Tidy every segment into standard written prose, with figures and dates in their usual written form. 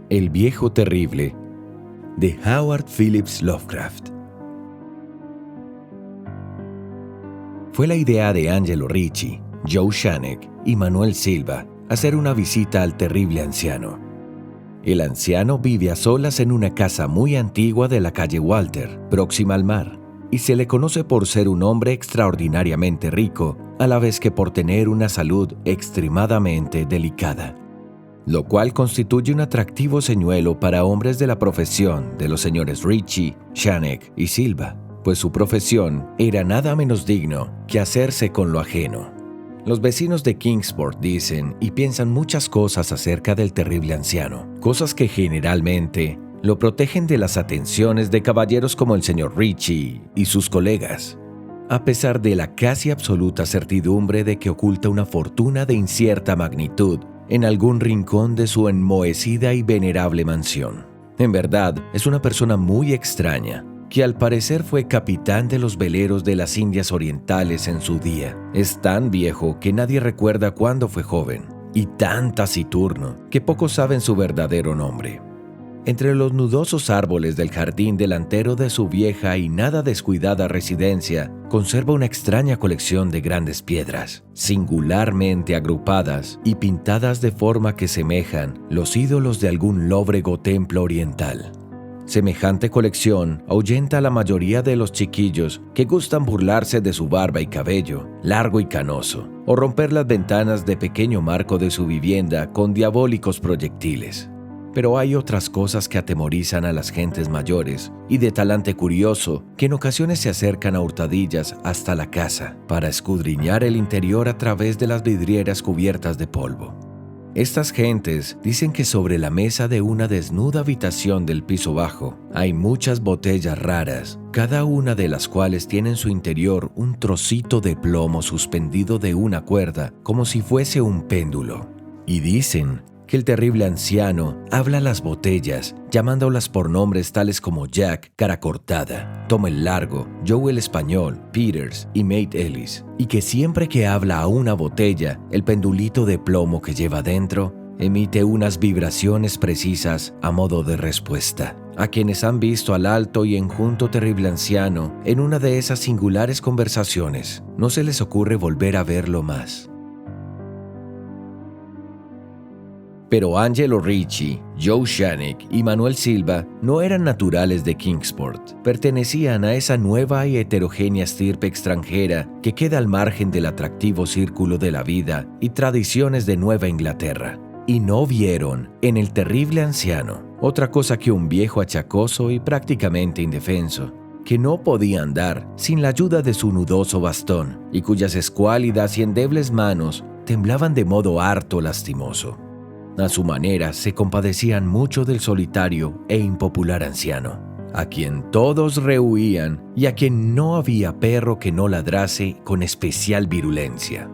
El viejo terrible, de Howard Phillips Lovecraft. Fue la idea de Angelo Ricci, Joe Shanek y Manuel Silva hacer una visita al terrible anciano. El anciano vive a solas en una casa muy antigua de la calle Walter, próxima al mar, y se le conoce por ser un hombre extraordinariamente rico, a la vez que por tener una salud extremadamente delicada, lo cual constituye un atractivo señuelo para hombres de la profesión de los señores Ricci, Shanek y Silva, pues su profesión era nada menos digno que hacerse con lo ajeno. Los vecinos de Kingsport dicen y piensan muchas cosas acerca del terrible anciano, cosas que generalmente lo protegen de las atenciones de caballeros como el señor Ricci y sus colegas, a pesar de la casi absoluta certidumbre de que oculta una fortuna de incierta magnitud en algún rincón de su enmohecida y venerable mansión. En verdad, es una persona muy extraña, que al parecer fue capitán de los veleros de las Indias Orientales en su día. Es tan viejo que nadie recuerda cuándo fue joven, y tan taciturno que pocos saben su verdadero nombre. Entre los nudosos árboles del jardín delantero de su vieja y nada descuidada residencia, conserva una extraña colección de grandes piedras, singularmente agrupadas y pintadas de forma que semejan los ídolos de algún lóbrego templo oriental. Semejante colección ahuyenta a la mayoría de los chiquillos que gustan burlarse de su barba y cabello, largo y canoso, o romper las ventanas de pequeño marco de su vivienda con diabólicos proyectiles. Pero hay otras cosas que atemorizan a las gentes mayores y de talante curioso que en ocasiones se acercan a hurtadillas hasta la casa para escudriñar el interior a través de las vidrieras cubiertas de polvo. Estas gentes dicen que sobre la mesa de una desnuda habitación del piso bajo hay muchas botellas raras, cada una de las cuales tiene en su interior un trocito de plomo suspendido de una cuerda como si fuese un péndulo. Y dicen que el terrible anciano habla a las botellas, llamándolas por nombres tales como Jack, Cara Cortada, Tom el Largo, Joe el Español, Peters y Mate Ellis, y que siempre que habla a una botella, el pendulito de plomo que lleva dentro emite unas vibraciones precisas a modo de respuesta. A quienes han visto al alto y enjuto terrible anciano en una de esas singulares conversaciones, no se les ocurre volver a verlo más. Pero Angelo Ricci, Joe Shanek y Manuel Silva no eran naturales de Kingsport. Pertenecían a esa nueva y heterogénea estirpe extranjera que queda al margen del atractivo círculo de la vida y tradiciones de Nueva Inglaterra. Y no vieron en el terrible anciano otra cosa que un viejo achacoso y prácticamente indefenso, que no podía andar sin la ayuda de su nudoso bastón y cuyas escuálidas y endebles manos temblaban de modo harto lastimoso. A su manera se compadecían mucho del solitario e impopular anciano, a quien todos rehuían y a quien no había perro que no ladrase con especial virulencia.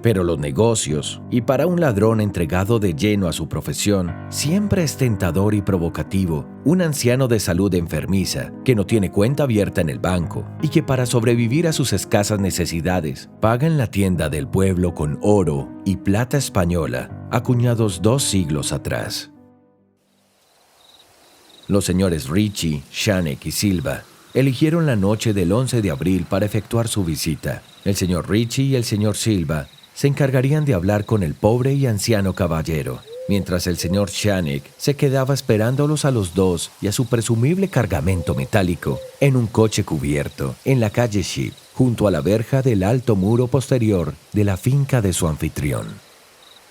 Pero los negocios, y para un ladrón entregado de lleno a su profesión, siempre es tentador y provocativo un anciano de salud enfermiza que no tiene cuenta abierta en el banco y que para sobrevivir a sus escasas necesidades paga en la tienda del pueblo con oro y plata española, acuñados 2 siglos atrás. Los señores Ricci, Shanek y Silva eligieron la noche del 11 de abril para efectuar su visita. El señor Ricci y el señor Silva se encargarían de hablar con el pobre y anciano caballero, mientras el señor Shanek se quedaba esperándolos a los dos y a su presumible cargamento metálico en un coche cubierto en la calle Ship, junto a la verja del alto muro posterior de la finca de su anfitrión.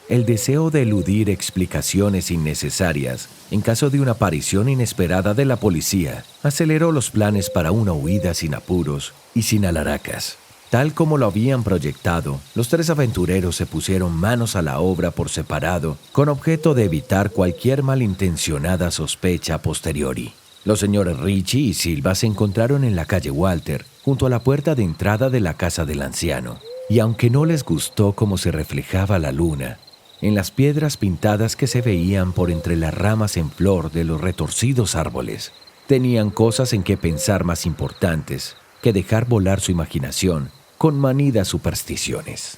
El deseo de eludir explicaciones innecesarias en caso de una aparición inesperada de la policía aceleró los planes para una huida sin apuros y sin alaracas. Tal como lo habían proyectado, los 3 aventureros se pusieron manos a la obra por separado, con objeto de evitar cualquier malintencionada sospecha a posteriori. Los señores Ricci y Silva se encontraron en la calle Walter, junto a la puerta de entrada de la casa del anciano, y aunque no les gustó cómo se reflejaba la luna en las piedras pintadas que se veían por entre las ramas en flor de los retorcidos árboles, tenían cosas en que pensar más importantes que dejar volar su imaginación con manidas supersticiones.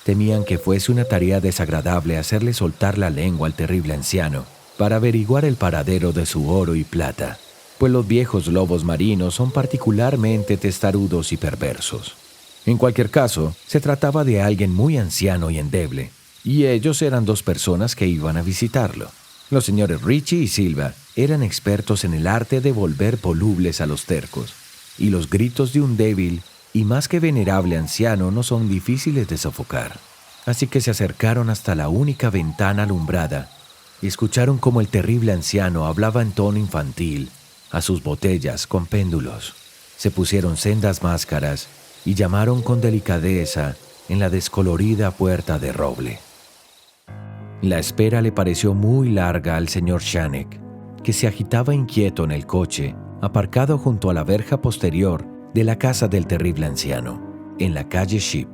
Temían que fuese una tarea desagradable hacerle soltar la lengua al terrible anciano para averiguar el paradero de su oro y plata, pues los viejos lobos marinos son particularmente testarudos y perversos. En cualquier caso, se trataba de alguien muy anciano y endeble, y ellos eran dos personas que iban a visitarlo. Los señores Ritchie y Silva eran expertos en el arte de volver volubles a los tercos, y los gritos de un débil y más que venerable anciano no son difíciles de sofocar. Así que se acercaron hasta la única ventana alumbrada y escucharon cómo el terrible anciano hablaba en tono infantil a sus botellas con péndulos. Se pusieron sendas máscaras y llamaron con delicadeza en la descolorida puerta de roble. La espera le pareció muy larga al señor Shanek, que se agitaba inquieto en el coche, aparcado junto a la verja posterior de la casa del terrible anciano, en la calle Sheep.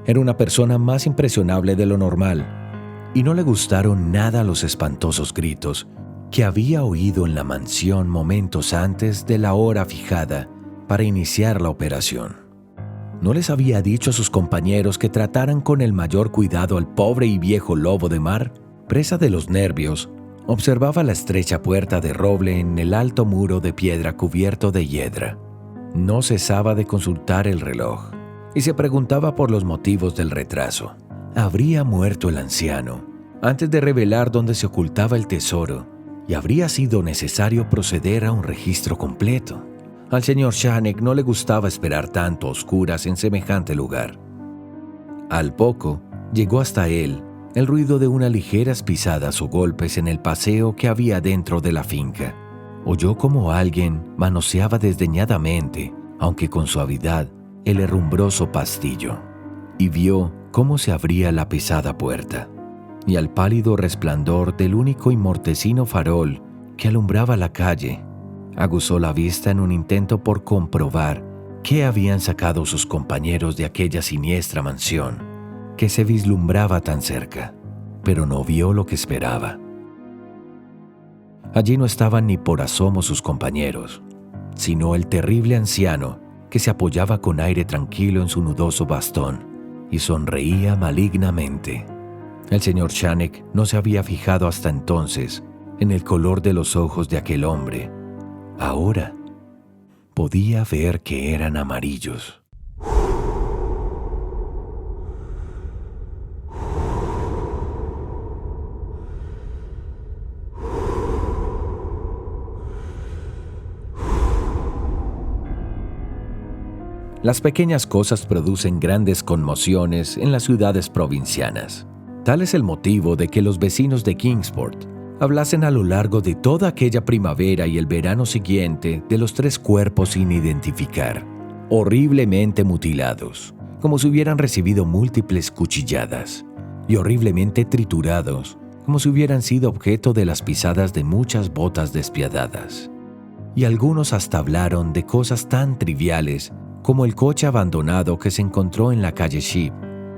Era una persona más impresionable de lo normal, y no le gustaron nada los espantosos gritos que había oído en la mansión momentos antes de la hora fijada para iniciar la operación. ¿No les había dicho a sus compañeros que trataran con el mayor cuidado al pobre y viejo lobo de mar? Presa de los nervios, observaba la estrecha puerta de roble en el alto muro de piedra cubierto de hiedra. No cesaba de consultar el reloj y se preguntaba por los motivos del retraso. ¿Habría muerto el anciano antes de revelar dónde se ocultaba el tesoro y habría sido necesario proceder a un registro completo? Al señor Shanek no le gustaba esperar tanto a oscuras en semejante lugar. Al poco, llegó hasta él el ruido de unas ligeras pisadas o golpes en el paseo que había dentro de la finca. Oyó como alguien manoseaba desdeñadamente, aunque con suavidad, el herrumbroso pastillo, y vio cómo se abría la pesada puerta, y al pálido resplandor del único y mortecino farol que alumbraba la calle, aguzó la vista en un intento por comprobar qué habían sacado sus compañeros de aquella siniestra mansión que se vislumbraba tan cerca, pero no vio lo que esperaba. Allí no estaban ni por asomo sus compañeros, sino el terrible anciano que se apoyaba con aire tranquilo en su nudoso bastón y sonreía malignamente. El señor Shanek no se había fijado hasta entonces en el color de los ojos de aquel hombre. Ahora podía ver que eran amarillos. Las pequeñas cosas producen grandes conmociones en las ciudades provincianas. Tal es el motivo de que los vecinos de Kingsport hablasen a lo largo de toda aquella primavera y el verano siguiente de los 3 cuerpos sin identificar, horriblemente mutilados, como si hubieran recibido múltiples cuchilladas, y horriblemente triturados, como si hubieran sido objeto de las pisadas de muchas botas despiadadas. Y algunos hasta hablaron de cosas tan triviales como el coche abandonado que se encontró en la calle Sheep,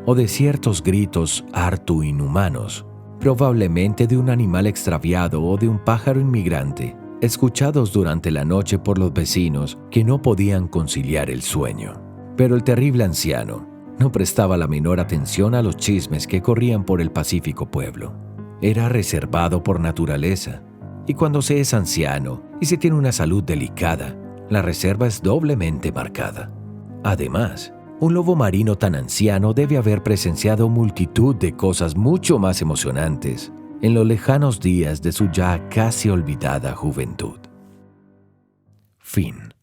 o de ciertos gritos harto inhumanos, probablemente de un animal extraviado o de un pájaro inmigrante, escuchados durante la noche por los vecinos que no podían conciliar el sueño. Pero el terrible anciano no prestaba la menor atención a los chismes que corrían por el pacífico pueblo. Era reservado por naturaleza, y cuando se es anciano y se tiene una salud delicada, la reserva es doblemente marcada. Además, un lobo marino tan anciano debe haber presenciado multitud de cosas mucho más emocionantes en los lejanos días de su ya casi olvidada juventud. Fin.